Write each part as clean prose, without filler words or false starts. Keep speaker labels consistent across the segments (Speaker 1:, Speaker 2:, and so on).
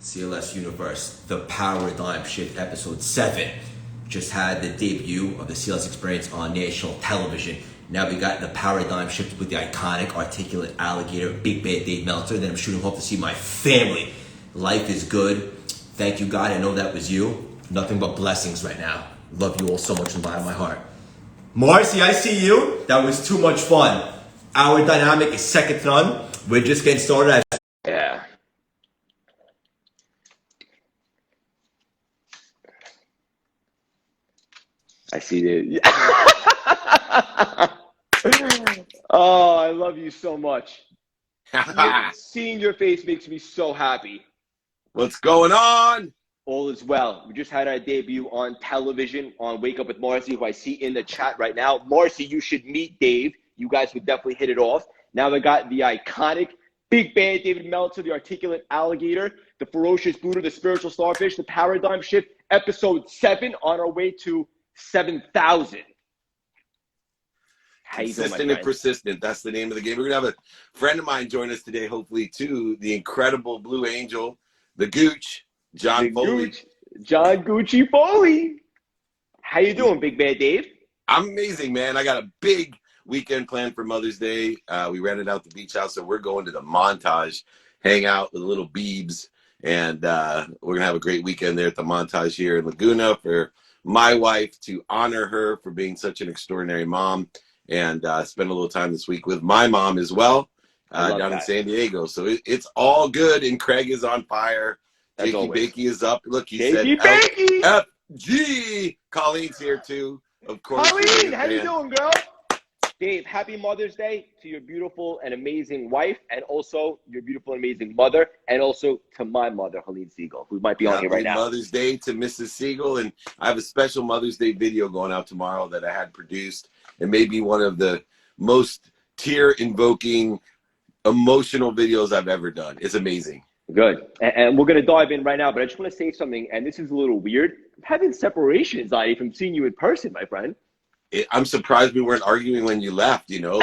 Speaker 1: CLS Universe, The Paradigm Shift, Episode 7. Just had the debut of the CLS experience on national television. Now we got the paradigm shift with the iconic Articulate Alligator, Big Bad Dave Meltzer. Then I'm shooting home to see my family. Life is good. Thank you, God. I know that was you. Nothing but blessings right now. Love you all so much from the bottom of my heart. Marcy, I see you. That was too much fun. Our dynamic is second to none. We're just getting started.
Speaker 2: Yeah. I see it. Oh, I love you so much. Seeing your face makes me so happy.
Speaker 3: What's going on?
Speaker 2: All is well. We just had our debut on television on Wake Up with Marcy, who I see in the chat right now. Marcy, you should meet Dave. You guys would definitely hit it off. Now they got the iconic Big Bad David Meltzer, the Articulate Alligator, the Ferocious Buddha, the Spiritual Starfish, the Paradigm Shift, Episode 7, on our way to 7,000.
Speaker 3: Consistent and persistent. That's the name of the game. We're going to have a friend of mine join us today, hopefully, too. The incredible Blue Angel, the Gooch, John Foley.
Speaker 2: John Gucci Foley. How you doing, Big Bad Dave?
Speaker 3: I'm amazing, man. I got a big weekend planned for Mother's Day. We rented out the beach house, so we're going to the Montage, hang out with the little Beebs, and we're going to have a great weekend there at the Montage here in Laguna for my wife, to honor her for being such an extraordinary mom, and spend a little time this week with my mom as well, down in San Diego. So it's all good, and Craig is on fire. Jakey Bakey is up. Look, he said FG. Colleen's here too, of course.
Speaker 2: Colleen, how you doing, girl? Dave, happy Mother's Day to your beautiful and amazing wife, and also your beautiful and amazing mother, and also to my mother, Helene Siegel, who might be on here right now.
Speaker 3: Mother's Day to Mrs. Siegel, and I have a special Mother's Day video going out tomorrow that I had produced. It may be one of the most tear-invoking, emotional videos I've ever done. It's amazing.
Speaker 2: Good. And we're going to dive in right now, but I just want to say something, and this is a little weird. I'm having separation anxiety from seeing you in person, my friend.
Speaker 3: I'm surprised we weren't arguing when you left, you know.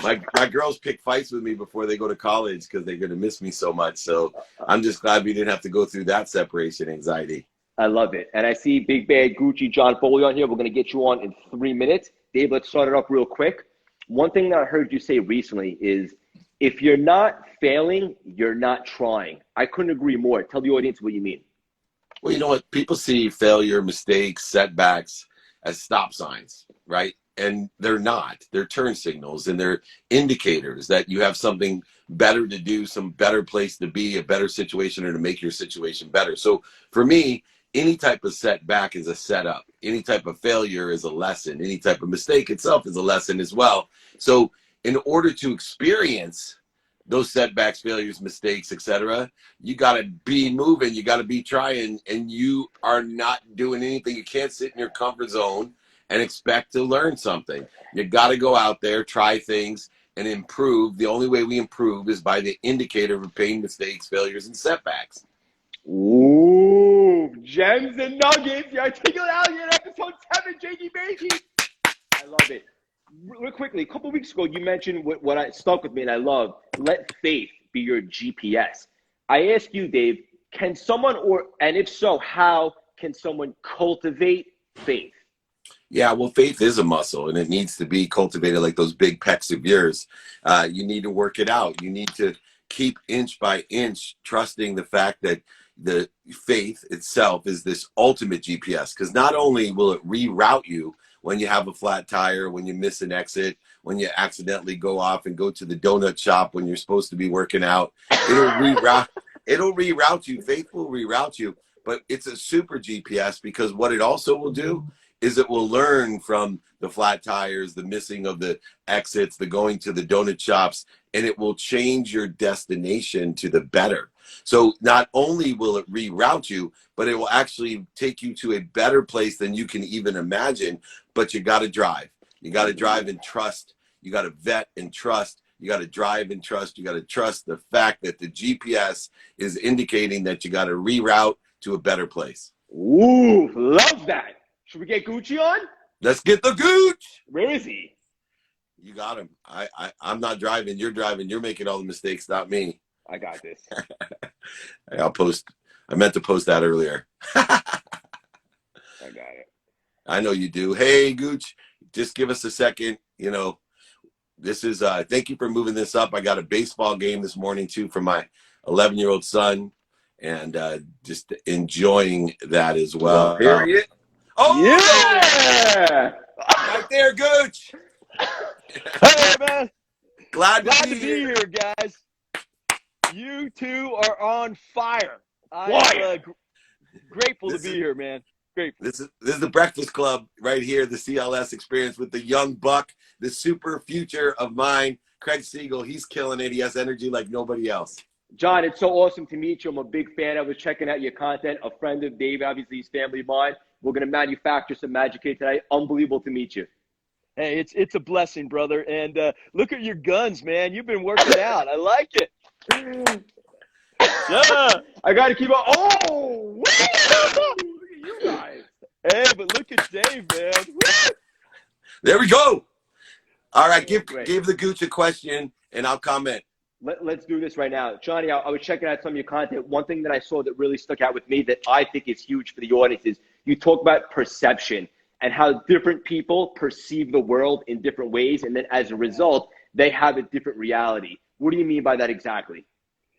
Speaker 3: Like my girls pick fights with me before they go to college because they're going to miss me so much. So I'm just glad we didn't have to go through that separation anxiety.
Speaker 2: I love it. And I see Big Bad Gucci John Foley on here. We're going to get you on in 3 minutes. Dave, let's start it up real quick. One thing that I heard you say recently is, if you're not failing, you're not trying. I couldn't agree more. Tell the audience what you mean.
Speaker 3: Well, you know what? People see failure, mistakes, setbacks as stop signs, right? And they're not. They're turn signals, and they're indicators that you have something better to do, some better place to be, a better situation, or to make your situation better. So for me, any type of setback is a setup. Any type of failure is a lesson. Any type of mistake itself is a lesson as well. So in order to experience those setbacks, failures, mistakes, etc., you got to be moving, you got to be trying, and you are not doing anything. You can't sit in your comfort zone and expect to learn something. You got to go out there, try things, and improve. The only way we improve is by the indicator of pain, mistakes, failures, and setbacks.
Speaker 2: Ooh, gems and nuggets. The Articulate Alligator, Episode 7, Jakey Bakey. I love it. Real quickly, a couple of weeks ago, you mentioned what I stuck with me, and I love, let faith be your GPS. I ask you, Dave, can someone, and if so, how can someone cultivate faith?
Speaker 3: Yeah, well, faith is a muscle, and it needs to be cultivated like those big pecs of yours. You need to work it out. You need to keep inch by inch trusting the fact that the faith itself is this ultimate GPS, because not only will it reroute you when you have a flat tire, when you miss an exit, when you accidentally go off and go to the donut shop when you're supposed to be working out, it'll reroute you. Faith will reroute you, but it's a super GPS, because what it also will do is it will learn from the flat tires, the missing of the exits, the going to the donut shops, and it will change your destination to the better. So not only will it reroute you, but it will actually take you to a better place than you can even imagine. But you got to drive. You got to drive and trust. You got to vet and trust. You got to drive and trust. You got to trust the fact that the GPS is indicating that you got to reroute to a better place.
Speaker 2: Ooh, love that. Should we get Gucci on?
Speaker 3: Let's get the Gooch.
Speaker 2: Where is he?
Speaker 3: You got him. I'm not driving. You're driving. You're making all the mistakes, not me.
Speaker 2: I got this.
Speaker 3: I'll post I meant to post that earlier.
Speaker 2: I got it.
Speaker 3: I know you do. Hey, Gooch, just give us a second. You know, this is, thank you for moving this up. I got a baseball game this morning, too, for my 11-year-old son, and just enjoying that as well. Here he is. Oh,
Speaker 2: Yeah!
Speaker 3: right there, Gooch.
Speaker 2: Hey, man.
Speaker 3: Glad
Speaker 2: Glad
Speaker 3: to be here,
Speaker 2: guys. You two are on fire. I'm grateful to be here, man. Grateful.
Speaker 3: This is the Breakfast Club right here, the CLS experience with the young buck, the super future of mine, Craig Siegel. He's killing it. He has energy like nobody else.
Speaker 2: John, it's so awesome to meet you. I'm a big fan. I was checking out your content. A friend of Dave, obviously, he's family of mine. We're going to manufacture some Magic Cake tonight. Unbelievable to meet you.
Speaker 4: Hey, it's a blessing, brother. And look at your guns, man. You've been working out. I like it.
Speaker 2: Yeah. I got to keep on. Oh, look at you guys.
Speaker 4: Hey, but look at Dave, man.
Speaker 3: There we go. All right, give the Gooch a question, and I'll comment.
Speaker 2: Let's do this right now. Johnny, I was checking out some of your content. One thing that I saw that really stuck out with me that I think is huge for the audience is you talk about perception and how different people perceive the world in different ways. And then as a result, they have a different reality. What do you mean by that exactly?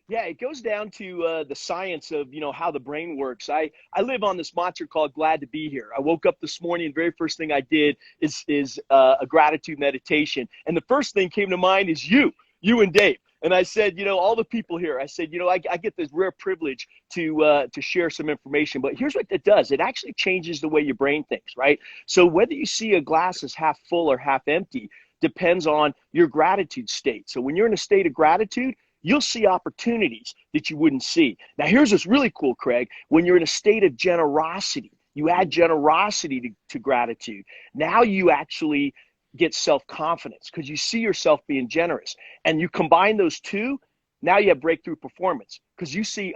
Speaker 4: Yeah, it goes down to the science of, how the brain works. I live on this mantra called glad to be here. I woke up this morning and the very first thing I did is a gratitude meditation. And the first thing came to mind is you and Dave. And I said, all the people here, I said, I get this rare privilege to share some information, but here's what it does. It actually changes the way your brain thinks, right? So whether you see a glass as half full or half empty depends on your gratitude state. So when you're in a state of gratitude, you'll see opportunities that you wouldn't see. Now, here's what's really cool, Craig. When you're in a state of generosity, you add generosity to gratitude. Now you actually get self-confidence because you see yourself being generous. And you combine those two, now you have breakthrough performance because you see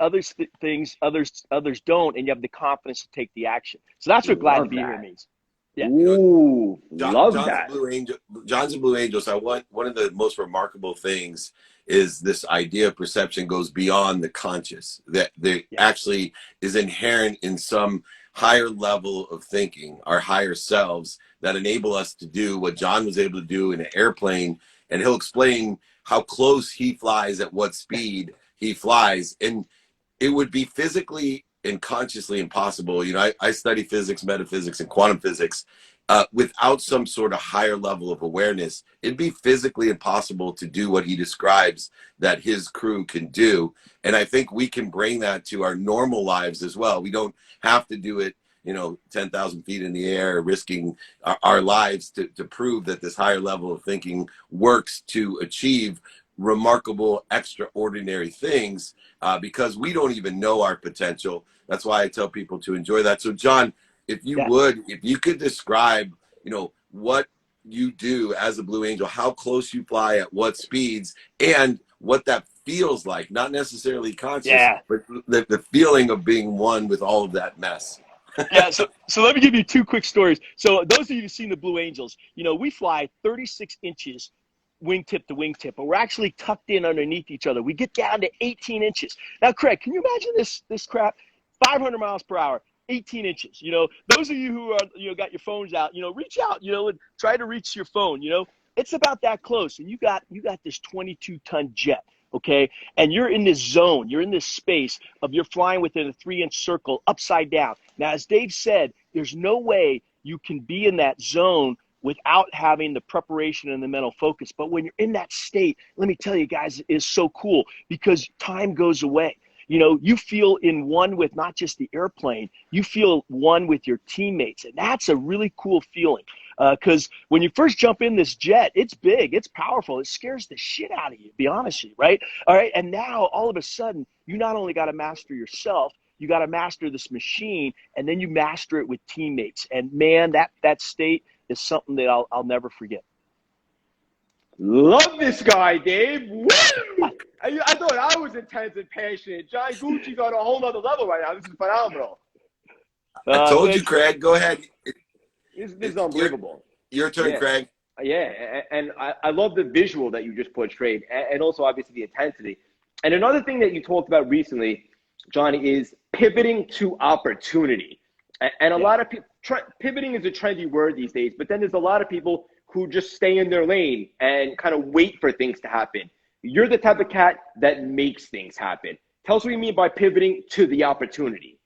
Speaker 4: things others don't, and you have the confidence to take the action. So that's what glad to be here means.
Speaker 2: Yeah. Ooh, love that.
Speaker 3: John's a Blue Angel. So one of the most remarkable things is this idea of perception goes beyond the conscious, that there actually is inherent in some higher level of thinking, our higher selves that enable us to do what John was able to do in an airplane. And he'll explain how close he flies, at what speed he flies. And it would be physically and consciously impossible. I study physics, metaphysics, and quantum physics. Without some sort of higher level of awareness, it'd be physically impossible to do what he describes that his crew can do. And I think we can bring that to our normal lives as well. We don't have to do it, 10,000 feet in the air, risking our lives to prove that this higher level of thinking works to achieve remarkable, extraordinary things, because we don't even know our potential. That's why I tell people to enjoy that. So, John, if you could describe, what you do as a Blue Angel, how close you fly, at what speeds, and what that feels like, not necessarily conscious, but the feeling of being one with all of that mess.
Speaker 4: Yeah, so let me give you two quick stories. So those of you who've seen the Blue Angels, we fly 36 inches wingtip to wingtip, but we're actually tucked in underneath each other. We get down to 18 inches. Now, Craig, can you imagine this crap? 500 miles per hour, 18 inches. Those of you who are, got your phones out, reach out, and try to reach your phone. It's about that close. And you got this 22-ton jet. Okay. And you're in this zone, you're in this space of you're flying within a 3-inch circle upside down. Now, as Dave said, there's no way you can be in that zone without having the preparation and the mental focus. But when you're in that state, let me tell you guys, it is so cool because time goes away. You feel in one with not just the airplane, you feel one with your teammates. And that's a really cool feeling. Because when you first jump in this jet, it's big, it's powerful, it scares the shit out of you, to be honest with you, right? All right, and now all of a sudden, you not only got to master yourself, you got to master this machine, and then you master it with teammates. And man, that state is something that I'll never forget.
Speaker 2: Love this guy, Dave. Woo! I thought I was intense and passionate. John Gucci's on a whole nother level right now. This is phenomenal.
Speaker 3: I told you, Craig. Go ahead.
Speaker 2: This is unbelievable.
Speaker 3: Your turn, Craig.
Speaker 2: Yeah, and I love the visual that you just portrayed, and also obviously the intensity. And another thing that you talked about recently, Johnny, is pivoting to opportunity. And a lot of people, pivoting is a trendy word these days, but then there's a lot of people who just stay in their lane and kind of wait for things to happen. You're the type of cat that makes things happen. Tell us what you mean by pivoting to the opportunity.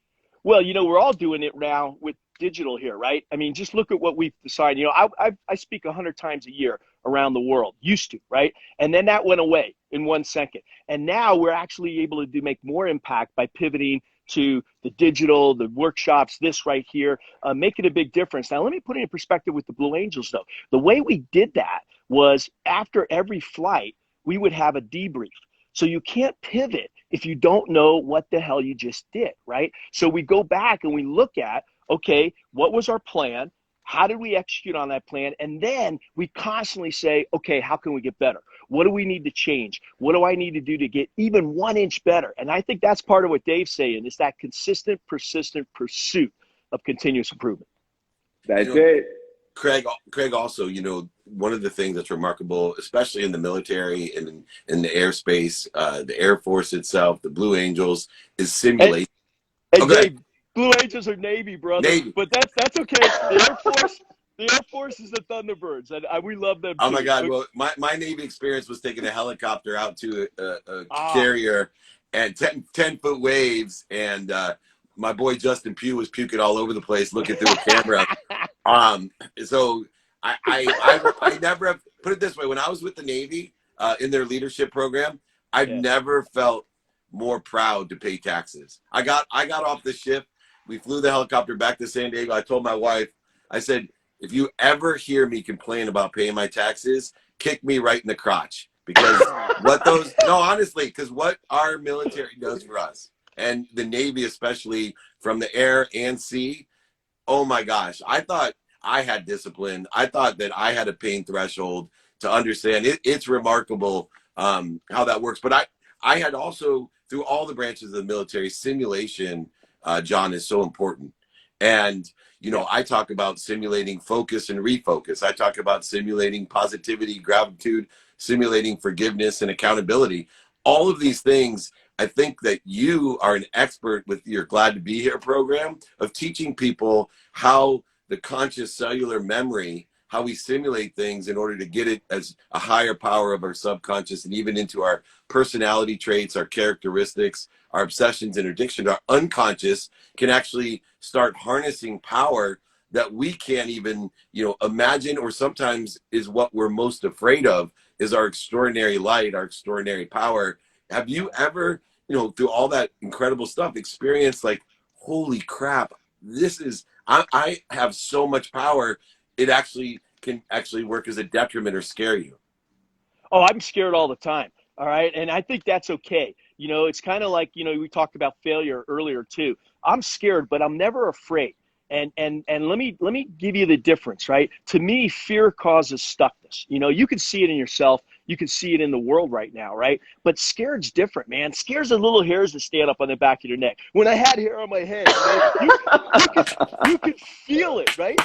Speaker 4: Well, we're all doing it now with digital here, right? I mean, just look at what we've decided. I speak 100 times a year around the world, used to, right? And then that went away in 1 second. And now we're actually able to make more impact by pivoting to the digital, the workshops, this right here, making a big difference. Now, let me put it in perspective with the Blue Angels, though. The way we did that was after every flight, we would have a debrief. So you can't pivot if you don't know what the hell you just did, right? So we go back and we look at, okay, what was our plan? How did we execute on that plan? And then we constantly say, okay, how can we get better? What do we need to change? What do I need to do to get even 1 inch better? And I think that's part of what Dave's saying, is that consistent, persistent pursuit of continuous improvement.
Speaker 2: That's it.
Speaker 3: Craig, also, one of the things that's remarkable, especially in the military and in the airspace, the Air Force itself, the Blue Angels, is simulation.
Speaker 4: And Dave, Blue Angels are Navy, brother. Navy. But that's okay. The Air Force is the Thunderbirds, and we love them too.
Speaker 3: Oh my God! Well, my Navy experience was taking a helicopter out to a carrier, and 10-foot waves, and my boy Justin Pugh was puking all over the place, looking through a camera. So I never have, put it this way, when I was with the Navy in their leadership program, I've never felt more proud to pay taxes. I got off the ship. We flew the helicopter back to San Diego. I told my wife, I said, if you ever hear me complain about paying my taxes, kick me right in the crotch, because honestly, because what our military does for us, and the Navy especially, from the air and sea, oh my gosh, I thought I had discipline. I thought that I had a pain threshold to understand. It's remarkable how that works. But I had also, through all the branches of the military, simulation, John, is so important. And, I talk about simulating focus and refocus. I talk about simulating positivity, gratitude, simulating forgiveness and accountability. All of these things, I think that you are an expert with your Glad to Be Here program of teaching people how the conscious cellular memory, how we simulate things in order to get it as a higher power of our subconscious and even into our personality traits, our characteristics, our obsessions and addictions. Our unconscious can actually start harnessing power that we can't even, imagine, or sometimes is what we're most afraid of, is our extraordinary light, our extraordinary power. Have you ever, through all that incredible stuff, experienced like, holy crap, I have so much power, it can actually work as a detriment or scare you?
Speaker 4: Oh, I'm scared all the time. All right. And I think that's okay. It's kind of like, we talked about failure earlier too. I'm scared, but I'm never afraid. And let me give you the difference, right? To me, fear causes stuckness. You can see it in yourself. You can see it in the world right now, right? But scared's different, man. Scared's the little hairs that stand up on the back of your neck. When I had hair on my head, you could feel it, right?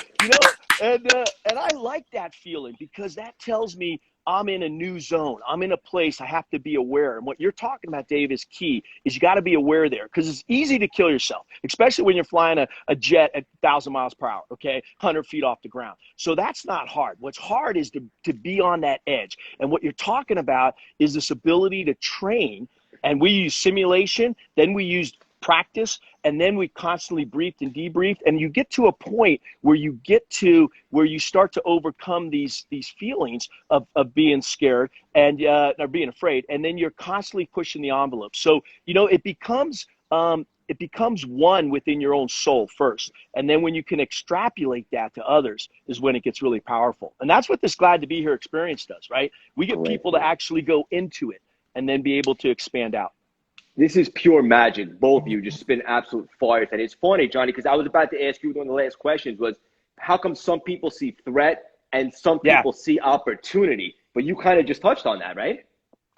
Speaker 4: And I like that feeling, because that tells me I'm in a new zone. I'm in a place I have to be aware. And what you're talking about, Dave, is key, is you got to be aware there, because it's easy to kill yourself, especially when you're flying a jet at 1,000 miles per hour, okay, 100 feet off the ground. So that's not hard. What's hard is to be on that edge. And what you're talking about is this ability to train. And we use simulation, then we use practice, and then we constantly briefed and debriefed, and you get to a point where you start to overcome these feelings of being scared and or being afraid, and then you're constantly pushing the envelope. So it becomes one within your own soul first, and then when you can extrapolate that to others is when it gets really powerful. And that's what this Glad to Be Here experience does, right? We get people to actually go into it and then be able to expand out.
Speaker 2: This is pure magic. Both of you just spin absolute fire. And it's funny, Johnny, because I was about to ask you one of the last questions was, how come some people see threat and some people see opportunity? But you kind of just touched on that, right?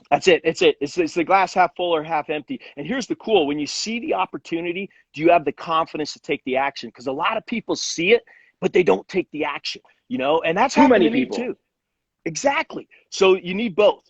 Speaker 4: That's it. It's the glass half full or half empty. And here's the cool. When you see the opportunity, do you have the confidence to take the action? Because a lot of people see it, but they don't take the action, and that's
Speaker 2: too many
Speaker 4: people too. Exactly. So you need both.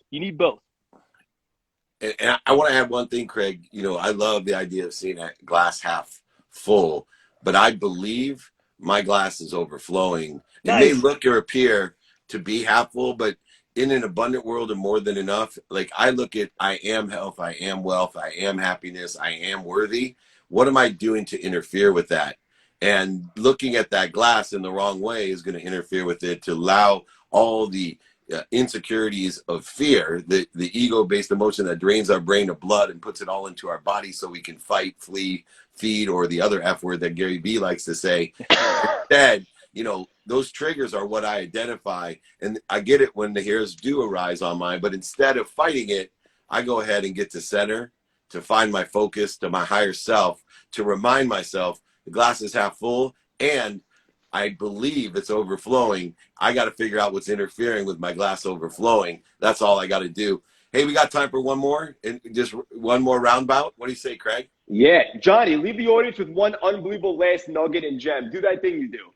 Speaker 3: And I want to add one thing, Craig. You know, I love the idea of seeing a glass half full, but I believe my glass is overflowing. It may
Speaker 4: Nice.
Speaker 3: look or appear to be half full, but in an abundant world of more than enough, like I look at, I am health, I am wealth, I am happiness, I am worthy. What am I doing to interfere with that? And looking at that glass in the wrong way is going to interfere with it, to allow all the insecurities of fear, the ego-based emotion that drains our brain of blood and puts it all into our body so we can fight, flee, feed, or the other F word that Gary Vee likes to say. Instead, you know, those triggers are what I identify. And I get it when the hairs do arise on mine, but instead of fighting it, I go ahead and get to center, to find my focus, to my higher self, to remind myself the glass is half full, and I believe it's overflowing. I got to figure out what's interfering with my glass overflowing. That's all I got to do. Hey, we got time for one more, and just one more roundabout. What do you say, Craig?
Speaker 2: Yeah, Johnny, leave the audience with one unbelievable last nugget and gem. Do that thing you do.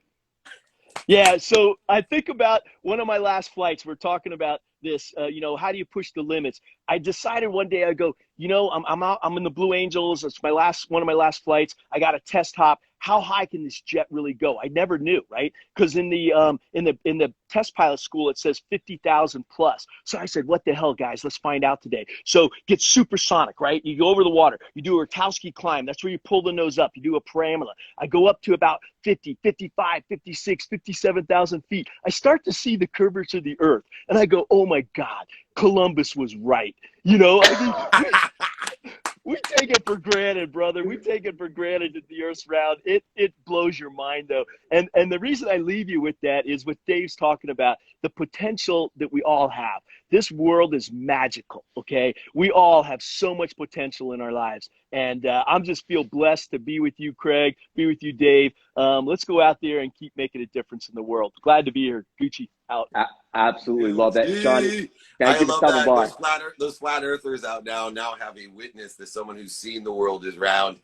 Speaker 4: Yeah, so I think about one of my last flights. We're talking about this, you know, how do you push the limits? I decided one day, I go, you know, I'm out, I'm in the Blue Angels. It's one of my last flights. I got a test hop. How high can this jet really go? I never knew, right? Because in the test pilot school it says 50,000 plus. So I said, what the hell, guys? Let's find out today. So get supersonic, right? You go over the water. You do a Rotowski climb. That's where you pull the nose up. You do a parabola. I go up to about 50, 55, 56, 57,000 feet. I start to see the curvature of the Earth, and I go, oh my God, Columbus was right. You know, I mean, we take it for granted, brother. We take it for granted that the Earth's round. It blows your mind, though. And the reason I leave you with that is what Dave's talking about, the potential that we all have. This world is magical, okay? We all have so much potential in our lives. And I'm just feel blessed to be with you, Craig, be with you, Dave. Let's go out there and keep making a difference in the world. Glad to be here. Gucci out.
Speaker 2: Absolutely love that, Johnny. Thank
Speaker 3: I
Speaker 2: you for
Speaker 3: love
Speaker 2: stopping
Speaker 3: that.
Speaker 2: by.
Speaker 3: Those flat earthers out now have a witness that someone who's seen the world is round.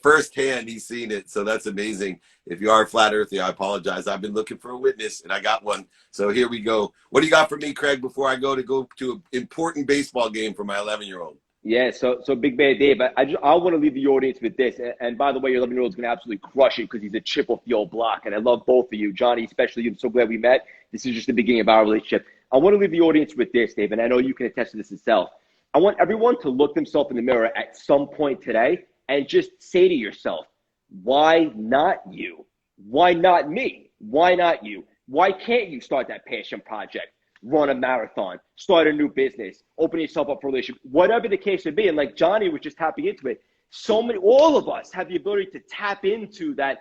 Speaker 3: Firsthand, he's seen it. So that's amazing. If you are a flat earther, I apologize. I've been looking for a witness, and I got one. So here we go. What do you got for me, Craig, before I go to an important baseball game for my 11-year-old?
Speaker 2: Yeah, so Big Bad Dave, I want to leave the audience with this. And by the way, your 11-year-old is going to absolutely crush it because he's a chip off the old block. And I love both of you, Johnny, especially. I'm so glad we met. This is just the beginning of our relationship. I want to leave the audience with this, Dave, and I know you can attest to this yourself. I want everyone to look themselves in the mirror at some point today and just say to yourself, why not you? Why not me? Why not you? Why can't you start that passion project? Run a marathon, start a new business, open yourself up for a relationship, whatever the case would be. And like Johnny was just tapping into it, all of us have the ability to tap into that